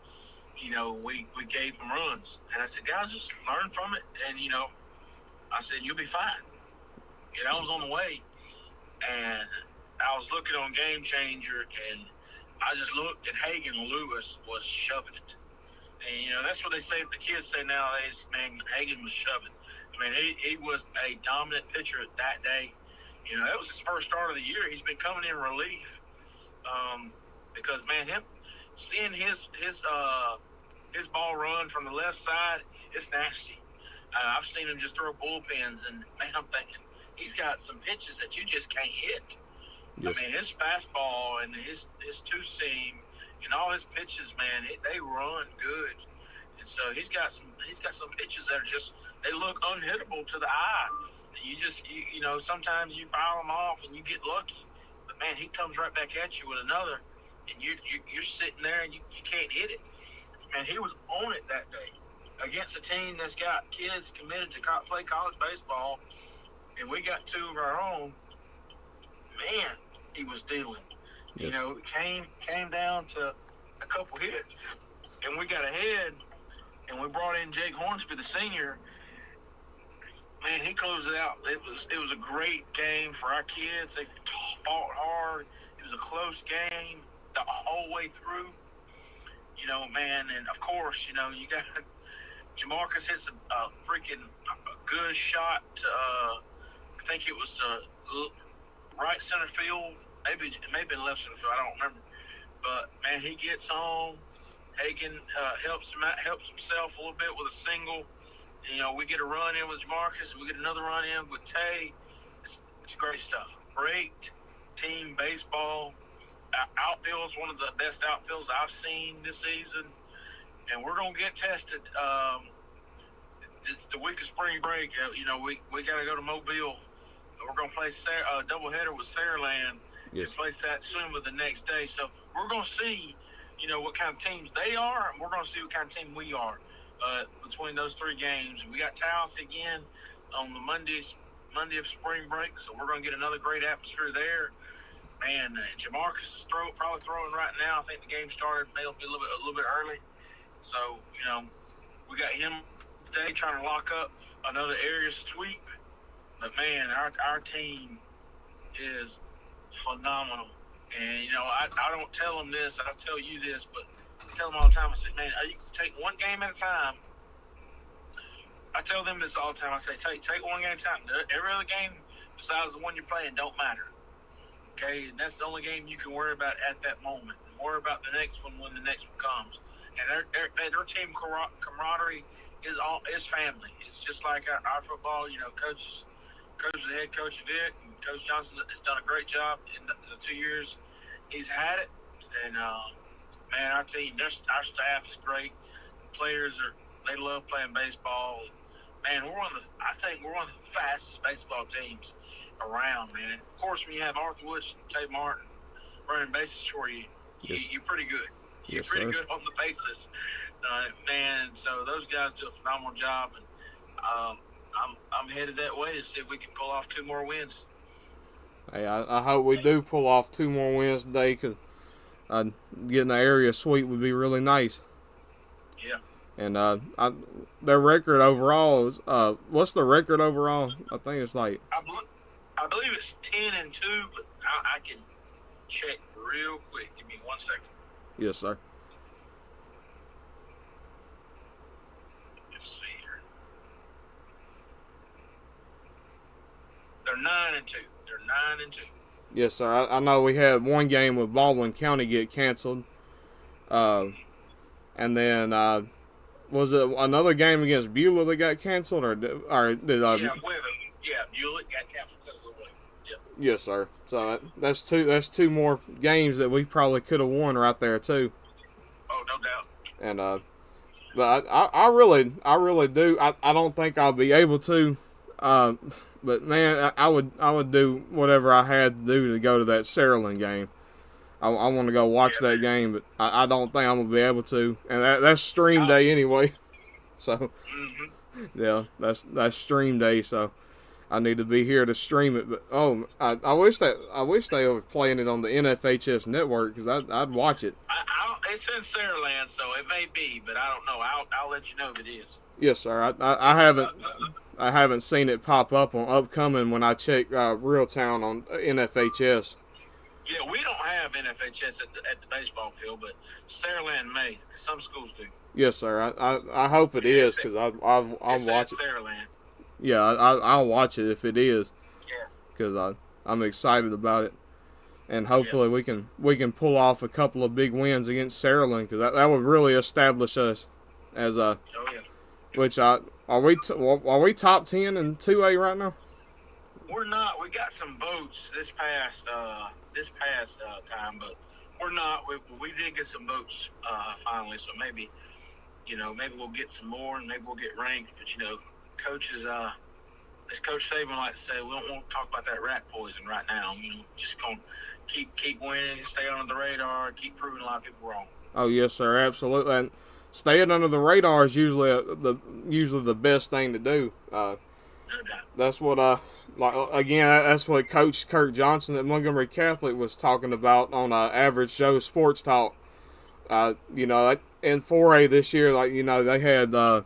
We gave them runs, and I said, guys, just learn from it. And I said, you'll be fine. And I was on the way, and I was looking on Game Changer, and I just looked, and Hagen Lewis was shoving it. And that's what they say. The kids say nowadays, man, Hagen was shoving. I mean, he was a dominant pitcher that day. That was his first start of the year. He's been coming in relief because, man, him seeing his ball run from the left side, it's nasty. I've seen him just throw bullpens, and, man, I'm thinking he's got some pitches that you just can't hit. Yes. I mean, his fastball and his two-seam and all his pitches, man, they run good. And so he's got some pitches that are just, they look unhittable to the eye. And you sometimes you foul them off and you get lucky. But, man, he comes right back at you with another, and you're sitting there and you can't hit it. Man, he was on it that day against a team that's got kids committed to play college baseball, and we got two of our own. Man, he was dealing. Yes. Came down to a couple hits, and we got ahead, and we brought in Jake Hornsby, the senior. Man, he closed it out. It was a great game for our kids. They fought hard. It was a close game the whole way through. Man, and of course, you got Jamarcus hits a freaking good shot to, I think it was right center field. Maybe it may have been left center field. I don't remember. But, man, he gets on. Hagen helps himself a little bit with a single. We get a run in with Jamarcus. We get another run in with Tay. It's great stuff. Great team baseball. Outfield's one of the best outfields I've seen this season. And we're going to get tested. It's the week of spring break. We got to go to Mobile. We're going to play a doubleheader with Saraland. Yes. And place that soon with the next day. So we're going to see, what kind of teams they are, and we're going to see what kind of team we are between those three games. We got Taos again on the Monday of spring break, so we're going to get another great atmosphere there. Man, Jamarcus is probably throwing right now. I think the game started maybe a little bit early. So, we got him today trying to lock up another area sweep. But, man, our team is phenomenal. And, I don't tell them this, I tell you this, but I tell them all the time, I say, man, you take one game at a time. I tell them this all the time. I say, take one game at a time. Every other game besides the one you're playing don't matter. Okay? And that's the only game you can worry about at that moment. And worry about the next one when the next one comes. And their team camaraderie is family. It's just like our football, Coach, the head coach of it, and Coach Johnson has done a great job in the 2 years he's had it. And, man, our team, our staff is great. The players they love playing baseball. Man, I think we're one of the fastest baseball teams around, man. Of course, when you have Arthur Woods and Tay Martin running bases for you, Yes. you're pretty good. You're Yes, pretty sir. good on the bases, man. So those guys do a phenomenal job, and I'm headed that way to see if we can pull off 2 more wins. Hey, I hope we do pull off 2 more wins today, because getting the area sweep would be really nice. Yeah. And their record overall is what's the record overall? I think it's like I believe it's 10-2, but I can check real quick. Give me 1 second. yes, sir. Let's see here. They're 9-2. They're 9-2. Yes, sir. I know we had one game with Baldwin County get canceled, and then was it another game against Beulah that got canceled, or did Yeah, Beulah got canceled because of the weather. Yep. Yes, sir. So that's two more games that we probably could have won right there too. Oh, no doubt. And but I really do. I don't think I'll be able to. But man, I would do whatever I had to do to go to that Saraland game. I want to go watch that game, but I don't think I'm gonna be able to. And that's stream day anyway. So yeah, that's stream day. So I need to be here to stream it. But I wish they were playing it on the NFHS network, because I'd watch it. It's in Saraland, so it may be, but I don't know. I'll let you know if it is. Yes, sir. I haven't seen it pop up on upcoming when I check Reeltown on NFHS. Yeah, we don't have NFHS at the baseball field, but Saraland may. Some schools do. Yes, sir. I hope it is, because I'll watch it. Saraland. Yeah, I'll watch it if it is. Yeah. Because I'm excited about it, and hopefully we can pull off a couple of big wins against Saraland, because that would really establish us as a. Oh yeah. Which are we top 10 in 2A right now? We're not. We got some votes this past time, but we're not. We did get some votes finally, so maybe we'll get some more, and maybe we'll get ranked. But coaches, as Coach Saban likes to say, we don't want to talk about that rat poison right now. Just gonna keep winning, stay under the radar, keep proving a lot of people wrong. Oh yes, sir, absolutely. And staying under the radar is usually the best thing to do. No doubt. That's what that's what Coach Kirk Johnson at Montgomery Catholic was talking about on Average Joe Sports Talk. In 4A this year, they had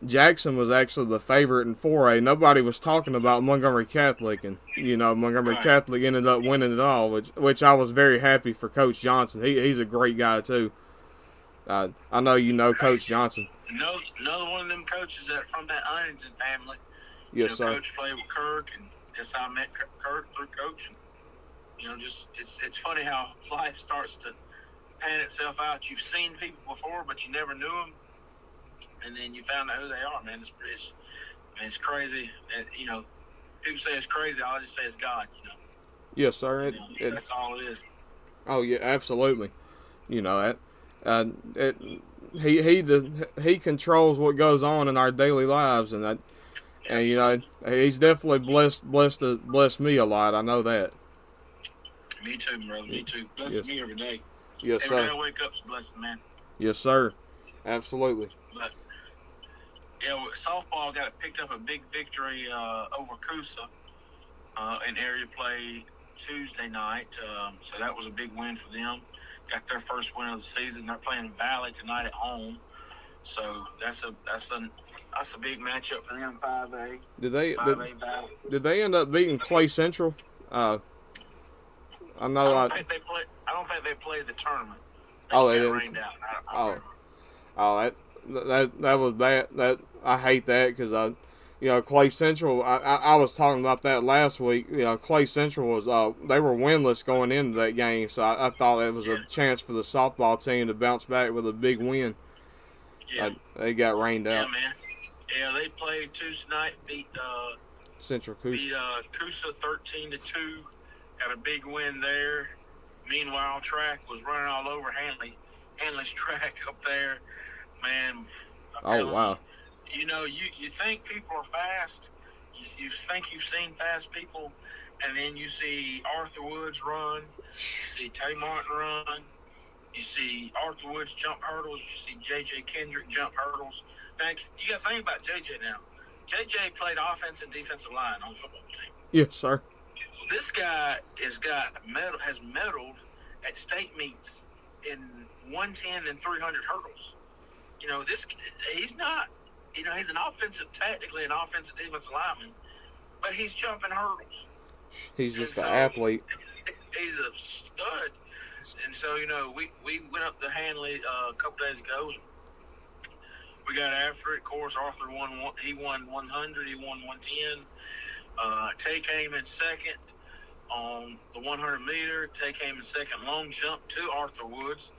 Jackson was actually the favorite in 4A. Nobody was talking about Montgomery Catholic, and Montgomery Catholic ended up winning it all, which I was very happy for Coach Johnson. He's a great guy too. I know Coach Johnson. Another one of them coaches that from that Huntington family. Yes, sir. Coach played with Kirk, and that's how I met Kirk through coaching. Just it's funny how life starts to pan itself out. You've seen people before, but you never knew them, and then you found out who they are. Man, it's crazy. And, people say it's crazy. I'll just say it's God. Yes, sir. That's all it is. Oh yeah, absolutely. He controls what goes on in our daily lives, and he's definitely blessed me a lot. I know that. Me too, brother. Me too. Bless me every day. Yes, every sir. day I wake up's a blessing, man. Yes, sir. Absolutely. But softball picked up a big victory over Coosa in area play Tuesday night. So that was a big win for them. Got their first win of the season. They're playing Valley tonight at home. So that's a big matchup for them. 5A. Did they end up beating Clay Central? I don't think they played the tournament. They didn't. Rained out. That was bad. I hate that, because Clay Central. I was talking about that last week. Clay Central was they were winless going into that game, so I thought it was a chance for the softball team to bounce back with a big win. Yeah. They got rained out. Yeah, man. Yeah, they played Tuesday night, beat Central Coosa. Beat Coosa 13-2. Got a big win there. Meanwhile, track was running all over Hanley's track up there. Man, oh wow. You think people are fast. You think you've seen fast people, and then you see Arthur Woods run. You see Tay Martin run. You see Arthur Woods jump hurdles. You see J.J. Kendrick jump hurdles. Now, you got to think about J.J. now. J.J. played offense and defensive line on the football team. Yes, sir. This guy has medaled at state meets in 110 and 300 hurdles. He's not. He's technically an offensive defensive lineman, but he's jumping hurdles. He's just an athlete. He's a stud. And so, we went up to Hanley a couple days ago. And we got after it. Of course, Arthur won. He won 100. He won 110. Tay came in second on the 100 meter. Tay came in second long jump to Arthur Woods.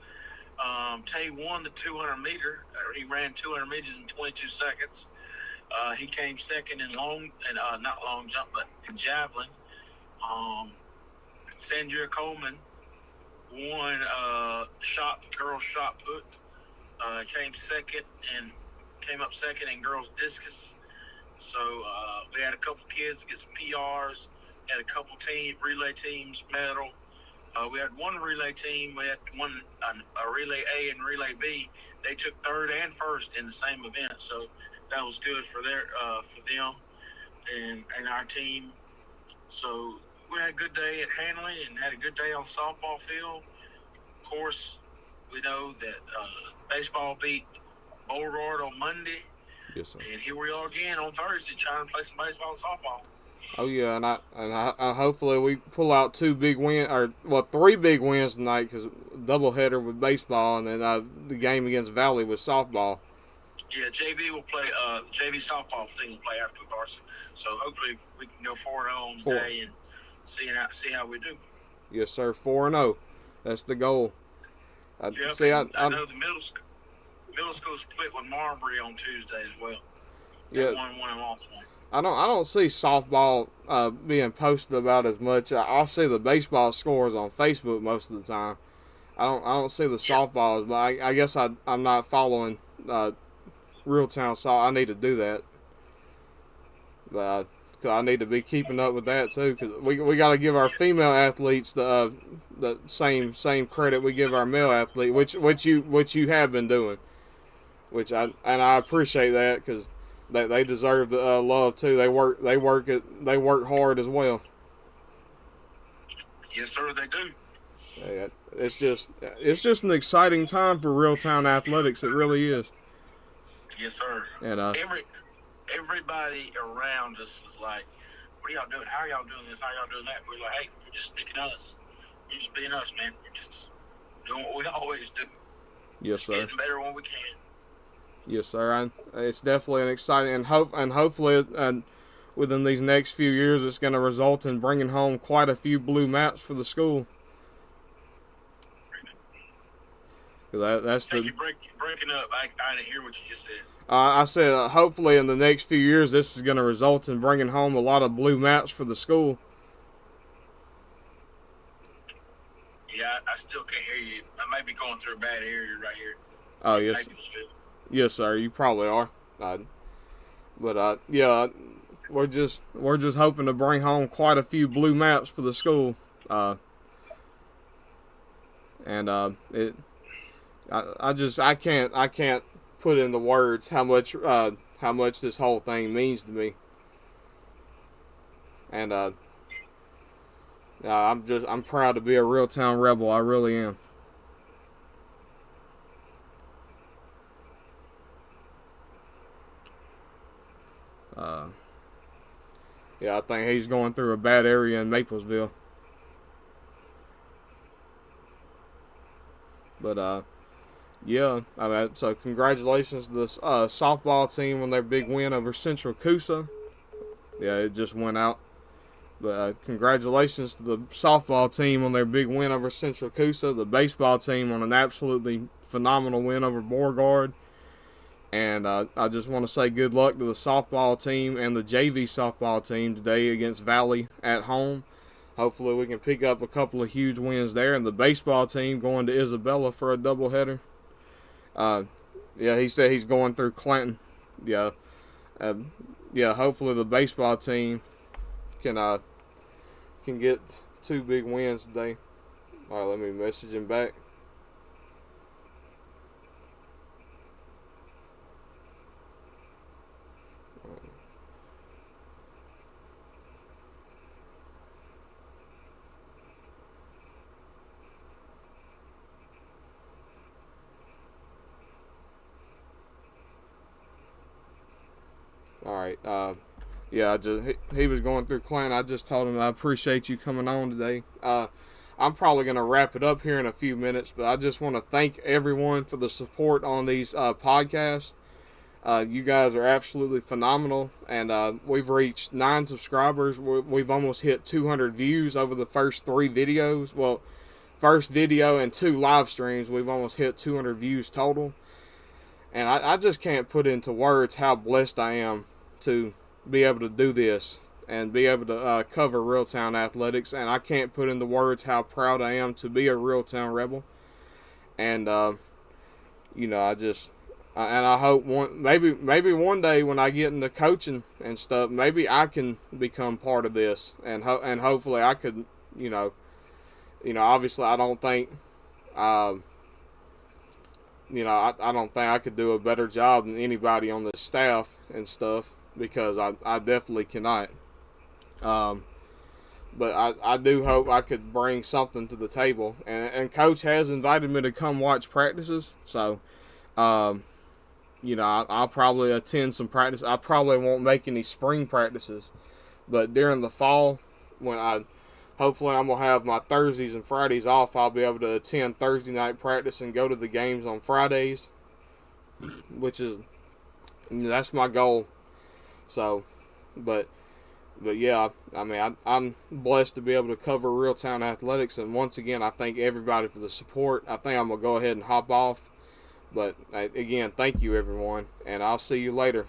Tay won the 200 meter. He ran 200 meters in 22 seconds. He came second in not long jump, but in javelin. Sandra Coleman won girls shot put. Came up second in girls discus. So we had a couple kids get some PRs. Had a couple relay teams medal. We had one relay team. We had a relay A and relay B. They took third and first in the same event. So that was good for them and our team. So we had a good day at Hanley and had a good day on the softball field. Of course, we know that baseball beat Beauregard on Monday. Yes, sir. And here we are again on Thursday trying to play some baseball and softball. Oh yeah, and I hopefully we pull out 3 big wins tonight, because doubleheader with baseball and then the game against Valley with softball. Yeah, JV will play. JV softball thing will play after the varsity. So hopefully we can go 4-0 on the day and see how we do. Yes, sir. 4-0. That's the goal. I know the middle school split with Marbury on Tuesday as well. Yeah. One and lost one. I don't see softball being posted about as much. I'll see the baseball scores on Facebook most of the time. I don't see the softballs, but I guess I'm not following Reeltown, so I need to do that. But cause I need to be keeping up with that too, because we got to give our female athletes the same credit we give our male athlete, which you have been doing, and I appreciate that, because they deserve the love too. They work hard as well. Yes, sir, they do. Yeah, it's just an exciting time for Reeltown athletics. It really is. Yes, sir. And everybody around us is like, "What are y'all doing? How are y'all doing this? How are y'all doing that?" We're like, "Hey, we're just sticking us. We're just being us, man. We're just doing what we always do. Yes, sir. Getting better when we can." Yes, sir. It's definitely an exciting, and hopefully within these next few years, it's going to result in bringing home quite a few blue maps for the school. Because that's you're breaking up. I didn't hear what you just said. I said hopefully in the next few years, this is going to result in bringing home a lot of blue maps for the school. Yeah, I still can't hear you. I might be going through a bad area right here. Oh, yes. Yes, sir. You probably are. But yeah, we're just hoping to bring home quite a few blue maps for the school. I can't put into words how much this whole thing means to me. And I'm proud to be a Reeltown Rebel. I really am. Yeah, I think he's going through a bad area in Maplesville. But yeah, so congratulations to the softball team on their big win over Central Coosa. Yeah, it just went out. But congratulations to the softball team on their big win over Central Coosa. The baseball team on an absolutely phenomenal win over Beauregard. And I just want to say good luck to the softball team and the JV softball team today against Valley at home. Hopefully we can pick up a couple of huge wins there. And the baseball team going to Isabella for a doubleheader. Yeah, he said he's going through Clanton. Yeah, hopefully the baseball team can get 2 big wins today. All right, let me message him back. All right. Yeah, he was going through Clint. I just told him I appreciate you coming on today. I'm probably going to wrap it up here in a few minutes, but I just want to thank everyone for the support on these podcasts. You guys are absolutely phenomenal, and we've reached 9 subscribers. We've almost hit 200 views over the first 3 videos. Well, first video and 2 live streams, we've almost hit 200 views total. And I just can't put into words how blessed I am to be able to do this and be able to cover Reeltown athletics. And I can't put into words how proud I am to be a Reeltown Rebel. And, I hope maybe one day when I get into coaching and stuff, maybe I can become part of this. And hopefully I could, obviously I don't think, I don't think I could do a better job than anybody on the staff and stuff, because I definitely cannot. But I do hope I could bring something to the table. And Coach has invited me to come watch practices. So, I'll probably attend some practice. I probably won't make any spring practices. But during the fall, hopefully I'm going to have my Thursdays and Fridays off, I'll be able to attend Thursday night practice and go to the games on Fridays, which is, that's my goal. So, but yeah, I mean, I'm blessed to be able to cover Reeltown athletics, and once again, I thank everybody for the support. I think I'm going to go ahead and hop off, but again, thank you everyone, and I'll see you later.